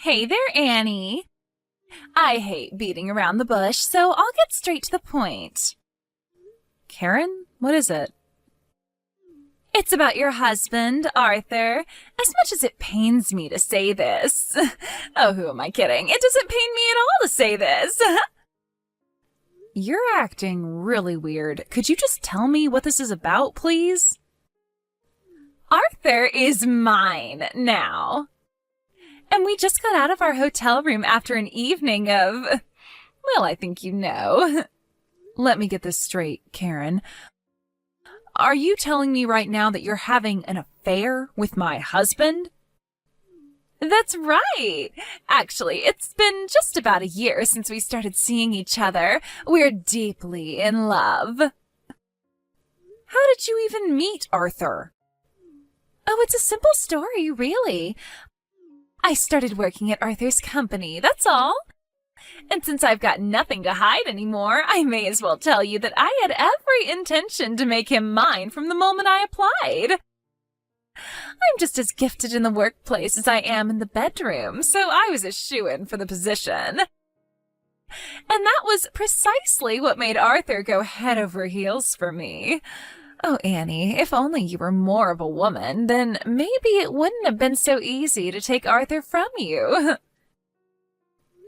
Hey there, Annie. I hate beating around the bush, so I'll get straight to the point. Karen, what is it? It's about your husband, Arthur. As much as it pains me to say this. Oh, who am I kidding? It doesn't pain me at all to say this. You're acting really weird. Could you just tell me what this is about, please? Arthur is mine now. And we just got out of our hotel room after an evening of, well, I think you know. Let me get this straight, Karen. Are you telling me right now that you're having an affair with my husband? That's right. Actually, it's been just about a year since we started seeing each other. We're deeply in love. How did you even meet Arthur? Oh, it's a simple story, really. I started working at Arthur's company, that's all. And since I've got nothing to hide anymore, I may as well tell you that I had every intention to make him mine from the moment I applied. I'm just as gifted in the workplace as I am in the bedroom, so I was a shoo-in for the position. And that was precisely what made Arthur go head over heels for me. Oh, Annie, if only you were more of a woman, then maybe it wouldn't have been so easy to take Arthur from you.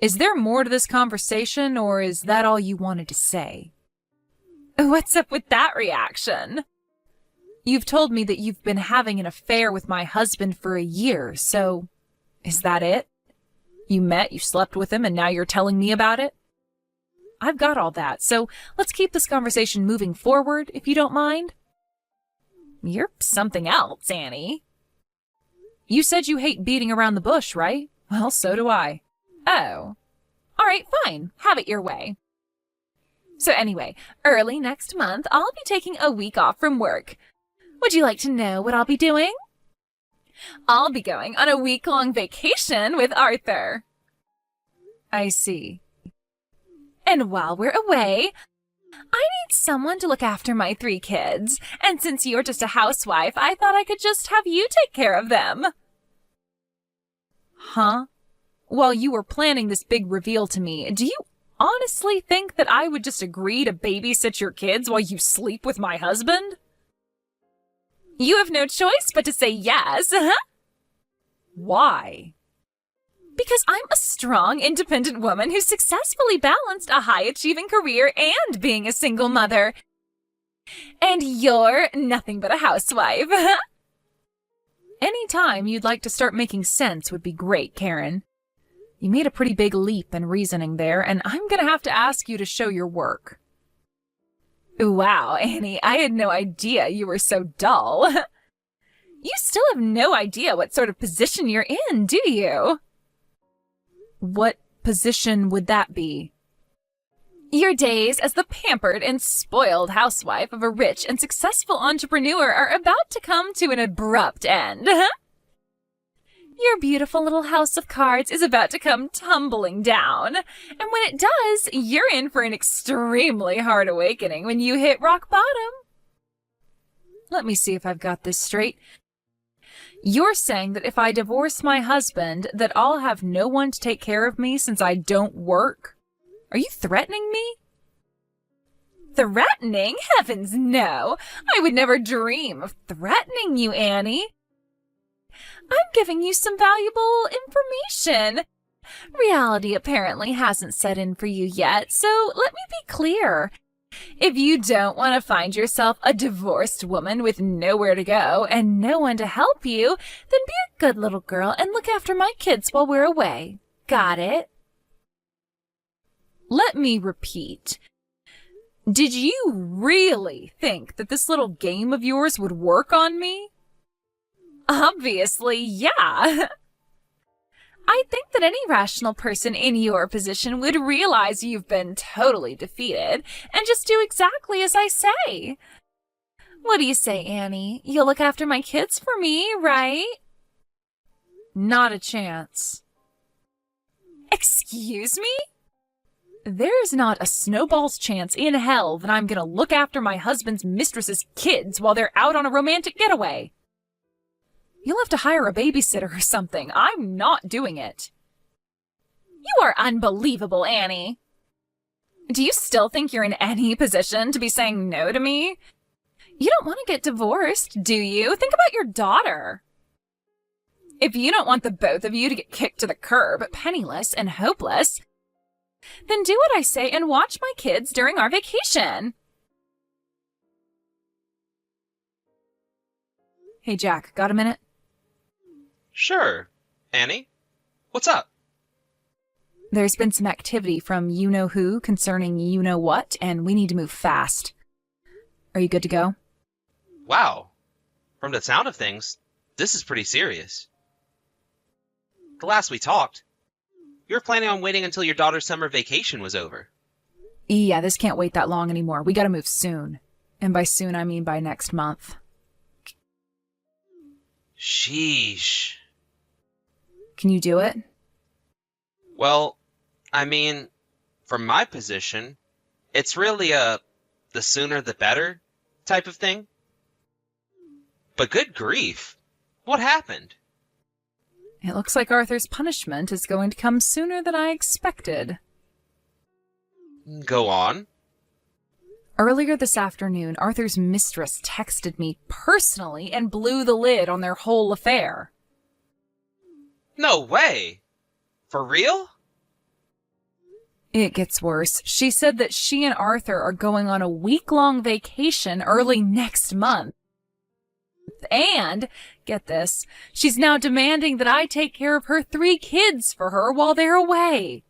Is there more to this conversation, or is that all you wanted to say? What's up with that reaction? You've told me that you've been having an affair with my husband for a year, so is that it? You met, you slept with him, and now you're telling me about it? I've got all that, so let's keep this conversation moving forward, if you don't mind. You're something else, Annie. You said you hate beating around the bush, right? Well, so do I. Oh. All right, fine. Have it your way. So anyway, early next month, I'll be taking a week off from work. Would you like to know what I'll be doing? I'll be going on a week-long vacation with Arthur. I see. And while we're away, I need someone to look after my 3 kids. And since you're just a housewife, I thought I could just have you take care of them. Huh? While you were planning this big reveal to me, do you honestly think that I would just agree to babysit your kids while you sleep with my husband? You have no choice but to say yes. Why? Because I'm a strong, independent woman who successfully balanced a high-achieving career and being a single mother. And you're nothing but a housewife. Any time you'd like to start making sense would be great, Karen. You made a pretty big leap in reasoning there, and I'm gonna have to ask you to show your work. Wow, Annie, I had no idea you were so dull. You still have no idea what sort of position you're in, do you? What position would that be? Your days as the pampered and spoiled housewife of a rich and successful entrepreneur are about to come to an abrupt end. Your beautiful little house of cards is about to come tumbling down. And when it does, you're in for an extremely hard awakening when you hit rock bottom. Let me see if I've got this straight. You're saying that if I divorce my husband, that I'll have no one to take care of me since I don't work? Are you threatening me? Threatening? Heavens, no. I would never dream of threatening you, Annie. I'm giving you some valuable information. Reality apparently hasn't set in for you yet, so let me be clear. If you don't want to find yourself a divorced woman with nowhere to go and no one to help you, then be a good little girl and look after my kids while we're away. Got it? Let me repeat. Did you really think that this little game of yours would work on me? Obviously, yeah. I think that any rational person in your position would realize you've been totally defeated and just do exactly as I say. What do you say, Annie? You'll look after my kids for me, right? Not a chance. Excuse me? There's not a snowball's chance in hell that I'm gonna look after my husband's mistress's kids while they're out on a romantic getaway. You'll have to hire a babysitter or something. I'm not doing it. You are unbelievable, Annie. Do you still think you're in any position to be saying no to me? You don't want to get divorced, do you? Think about your daughter. If you don't want the both of you to get kicked to the curb, penniless and hopeless, then do what I say and watch my kids during our vacation. Hey, Jack, got a minute? Sure. Annie, what's up? There's been some activity from you-know-who concerning you-know-what, and we need to move fast. Are you good to go? Wow. From the sound of things, this is pretty serious. The last we talked, you were planning on waiting until your daughter's summer vacation was over. Yeah, this can't wait that long anymore. We gotta move soon. And by soon, I mean by next month. Sheesh. Can you do it? Well, I mean, from my position, it's really a the sooner the better type of thing. But good grief, what happened? It looks like Arthur's punishment is going to come sooner than I expected. Go on. Earlier this afternoon, Arthur's mistress texted me personally and blew the lid on their whole affair. No way! For real? It gets worse. She said that she and Arthur are going on a week-long vacation early next month. And, get this, she's now demanding that I take care of her 3 kids for her while they're away.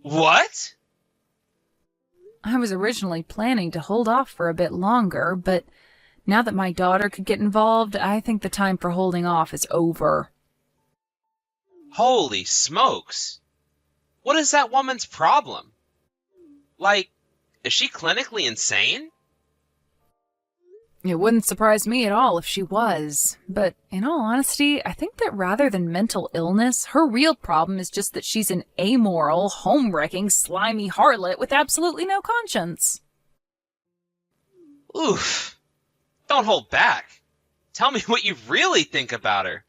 What? I was originally planning to hold off for a bit longer, but now that my daughter could get involved, I think the time for holding off is over. Holy smokes! What is that woman's problem? Like, is she clinically insane? It wouldn't surprise me at all if she was, but in all honesty, I think that rather than mental illness, her real problem is just that she's an amoral, home-wrecking, slimy harlot with absolutely no conscience. Oof. Don't hold back. Tell me what you really think about her.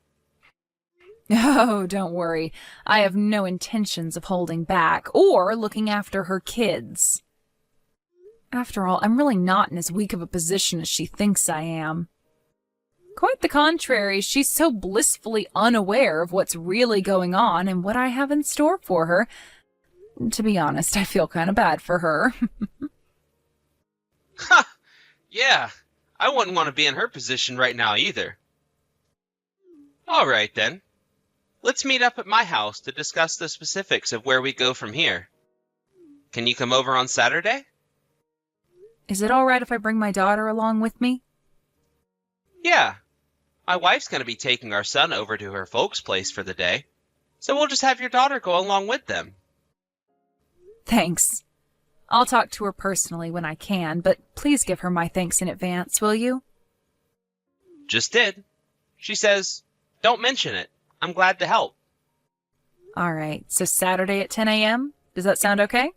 Oh, don't worry. I have no intentions of holding back or looking after her kids. After all, I'm really not in as weak of a position as she thinks I am. Quite the contrary, she's so blissfully unaware of what's really going on and what I have in store for her. To be honest, I feel kind of bad for her. Ha! Yeah, I wouldn't want to be in her position right now either. All right, then. Let's meet up at my house to discuss the specifics of where we go from here. Can you come over on Saturday? Is it all right if I bring my daughter along with me? Yeah. My wife's going to be taking our son over to her folks' place for the day, so we'll just have your daughter go along with them. Thanks. I'll talk to her personally when I can, but please give her my thanks in advance, will you? Just did. She says, don't mention it. I'm glad to help. All right, so Saturday at 10 a.m.? Does that sound okay?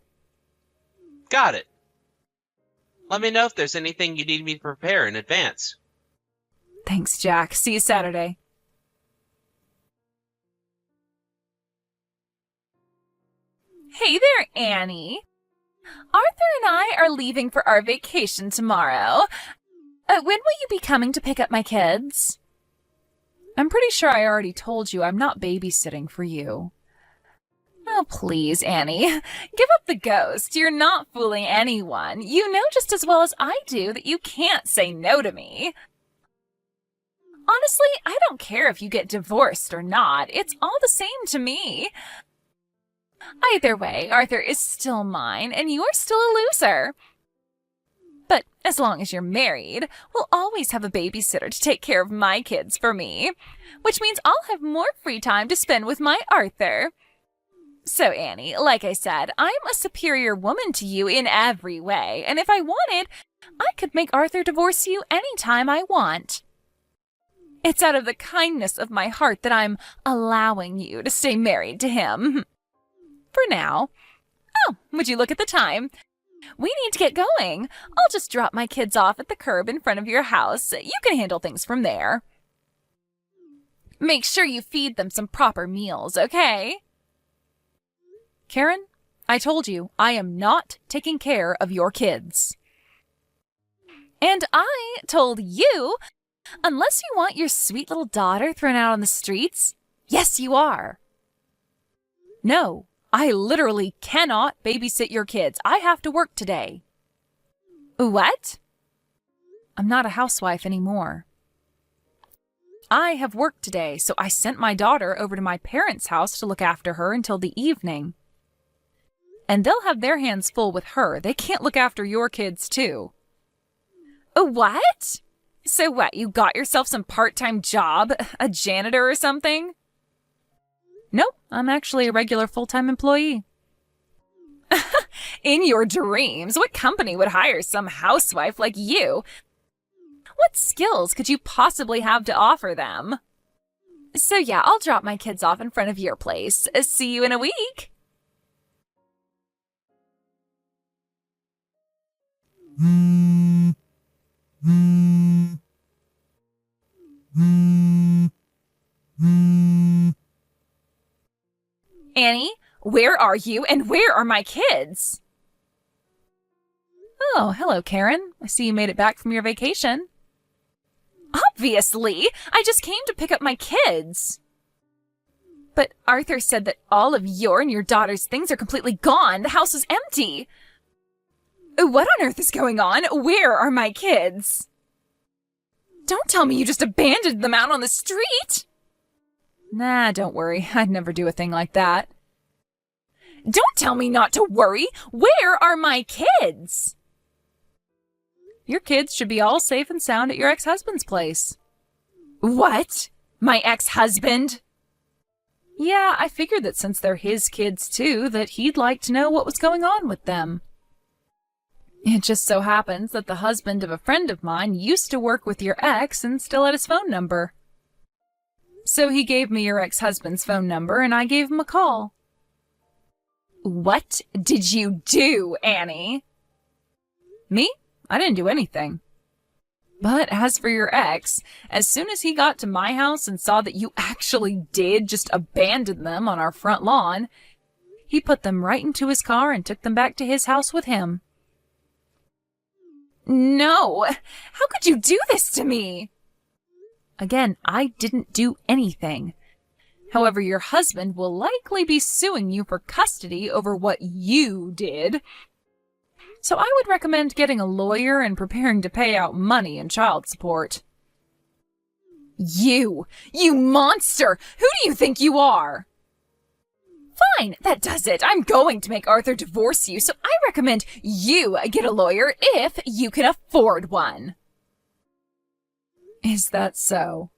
Got it. Let me know if there's anything you need me to prepare in advance. Thanks, Jack. See you Saturday. Hey there, Annie. Arthur and I are leaving for our vacation tomorrow. When will you be coming to pick up my kids? I'm pretty sure I already told you I'm not babysitting for you. Oh, please, Annie. Give up the ghost. You're not fooling anyone. You know just as well as I do that you can't say no to me. Honestly, I don't care if you get divorced or not. It's all the same to me. Either way, Arthur is still mine, and you're still a loser. But as long as you're married, we'll always have a babysitter to take care of my kids for me, which means I'll have more free time to spend with my Arthur. So, Annie, like I said, I'm a superior woman to you in every way, and if I wanted, I could make Arthur divorce you any time I want. It's out of the kindness of my heart that I'm allowing you to stay married to him. For now. Oh, would you look at the time? We need to get going. I'll just drop my kids off at the curb in front of your house. You can handle things from there. Make sure you feed them some proper meals, okay? Karen, I told you, I am not taking care of your kids. And I told you, unless you want your sweet little daughter thrown out on the streets, yes, you are. No, I literally cannot babysit your kids. I have to work today. What? I'm not a housewife anymore. I have work today, so I sent my daughter over to my parents' house to look after her until the evening. And they'll have their hands full with her. They can't look after your kids, too. What? So what, you got yourself some part-time job? A janitor or something? Nope, I'm actually a regular full-time employee. In your dreams, what company would hire some housewife like you? What skills could you possibly have to offer them? So yeah, I'll drop my kids off in front of your place. See you in a week. Annie, where are you and where are my kids? Oh, hello, Karen. I see you made it back from your vacation. Obviously! I just came to pick up my kids. But Arthur said that all of your and your daughter's things are completely gone. The house is empty. What on earth is going on? Where are my kids? Don't tell me you just abandoned them out on the street. Nah, don't worry. I'd never do a thing like that. Don't tell me not to worry. Where are my kids? Your kids should be all safe and sound at your ex-husband's place. What? My ex-husband? Yeah, I figured that since they're his kids too, that he'd like to know what was going on with them. It just so happens that the husband of a friend of mine used to work with your ex and still had his phone number. So he gave me your ex-husband's phone number and I gave him a call. What did you do, Annie? Me? I didn't do anything. But as for your ex, as soon as he got to my house and saw that you actually did just abandon them on our front lawn, he put them right into his car and took them back to his house with him. No! How could you do this to me? Again, I didn't do anything. However, your husband will likely be suing you for custody over what you did. So I would recommend getting a lawyer and preparing to pay out money in child support. You monster! Who do you think you are? Fine, that does it. I'm going to make Arthur divorce you, so I recommend you get a lawyer if you can afford one. Is that so?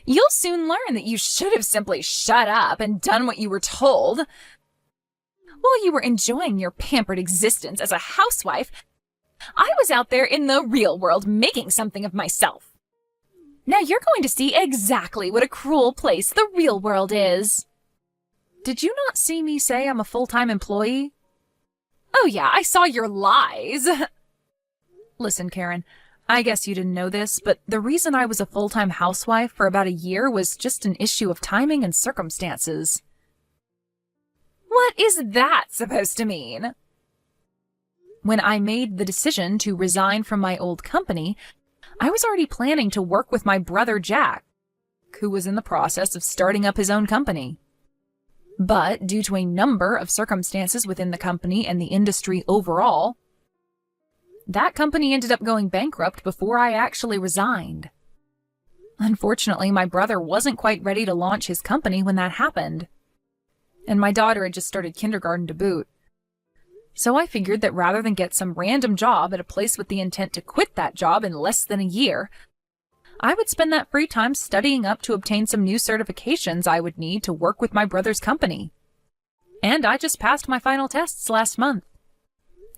You'll soon learn that you should have simply shut up and done what you were told. While you were enjoying your pampered existence as a housewife, I was out there in the real world making something of myself. Now you're going to see exactly what a cruel place the real world is. Did you not see me say I'm a full-time employee? Oh yeah, I saw your lies. Listen, Karen, I guess you didn't know this, but the reason I was a full-time housewife for about a year was just an issue of timing and circumstances. What is that supposed to mean? When I made the decision to resign from my old company, I was already planning to work with my brother Jack, who was in the process of starting up his own company. But due to a number of circumstances within the company and the industry overall, that company ended up going bankrupt before I actually resigned. Unfortunately, my brother wasn't quite ready to launch his company when that happened. And my daughter had just started kindergarten to boot. So I figured that rather than get some random job at a place with the intent to quit that job in less than a year, I would spend that free time studying up to obtain some new certifications I would need to work with my brother's company. And I just passed my final tests last month.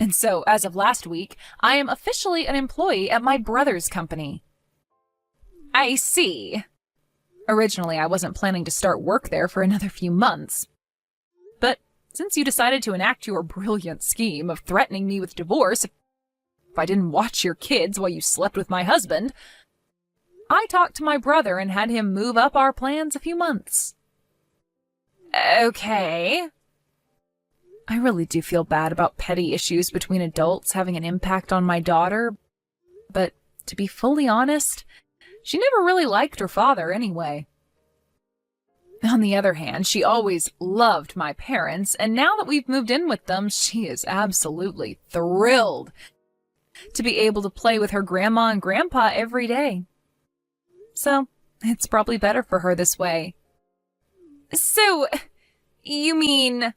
And so, as of last week, I am officially an employee at my brother's company. I see. Originally, I wasn't planning to start work there for another few months. But since you decided to enact your brilliant scheme of threatening me with divorce if I didn't watch your kids while you slept with my husband, I talked to my brother and had him move up our plans a few months. Okay. I really do feel bad about petty issues between adults having an impact on my daughter, but to be fully honest, she never really liked her father anyway. On the other hand, she always loved my parents, and now that we've moved in with them, she is absolutely thrilled to be able to play with her grandma and grandpa every day. So, it's probably better for her this way. So, you mean...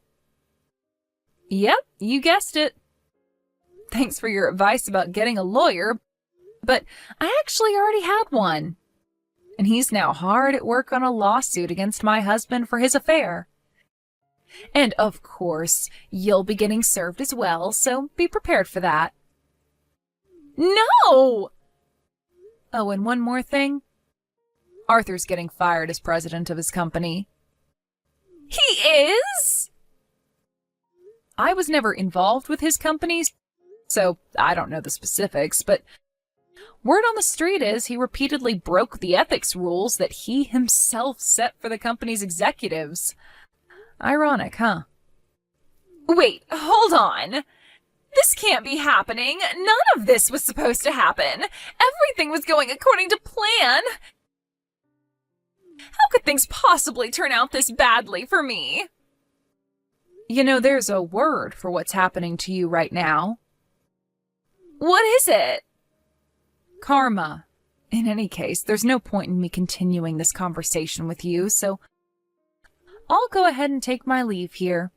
Yep, you guessed it. Thanks for your advice about getting a lawyer, but I actually already had one. And he's now hard at work on a lawsuit against my husband for his affair. And of course, you'll be getting served as well, so be prepared for that. No! Oh, and one more thing. Arthur's getting fired as president of his company. He is? I was never involved with his companies, so I don't know the specifics, but word on the street is he repeatedly broke the ethics rules that he himself set for the company's executives. Ironic, huh? Wait, hold on. This can't be happening. None of this was supposed to happen. Everything was going according to plan. How could things possibly turn out this badly for me? You know, there's a word for what's happening to you right now. What is it? Karma. In any case, there's no point in me continuing this conversation with you, so I'll go ahead and take my leave here.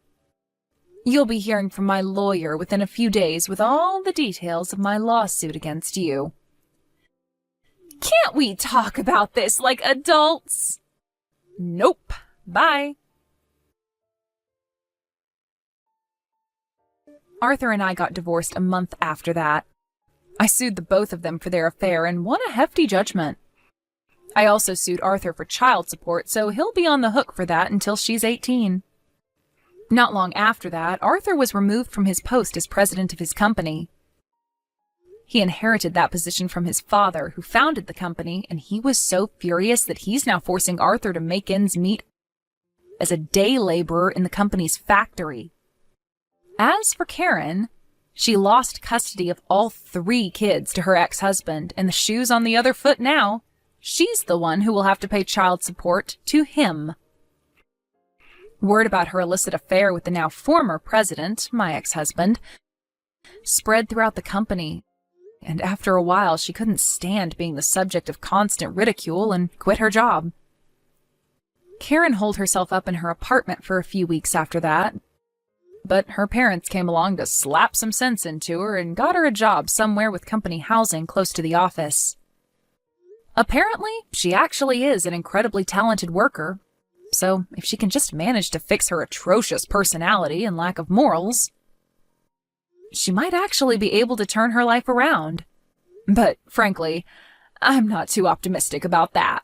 You'll be hearing from my lawyer within a few days with all the details of my lawsuit against you. Can't we talk about this like adults? Nope. Bye. Arthur and I got divorced a month after that. I sued the both of them for their affair and won a hefty judgment. I also sued Arthur for child support, so he'll be on the hook for that until she's 18. Not long after that, Arthur was removed from his post as president of his company. He inherited that position from his father, who founded the company, and he was so furious that he's now forcing Arthur to make ends meet as a day laborer in the company's factory. As for Karen, she lost custody of all 3 kids to her ex-husband, and the shoe's on the other foot now. She's the one who will have to pay child support to him. Word about her illicit affair with the now former president, my ex-husband, spread throughout the company, and after a while she couldn't stand being the subject of constant ridicule and quit her job. Karen holed herself up in her apartment for a few weeks after that, but her parents came along to slap some sense into her and got her a job somewhere with company housing close to the office. Apparently, she actually is an incredibly talented worker, so if she can just manage to fix her atrocious personality and lack of morals, she might actually be able to turn her life around. But frankly, I'm not too optimistic about that.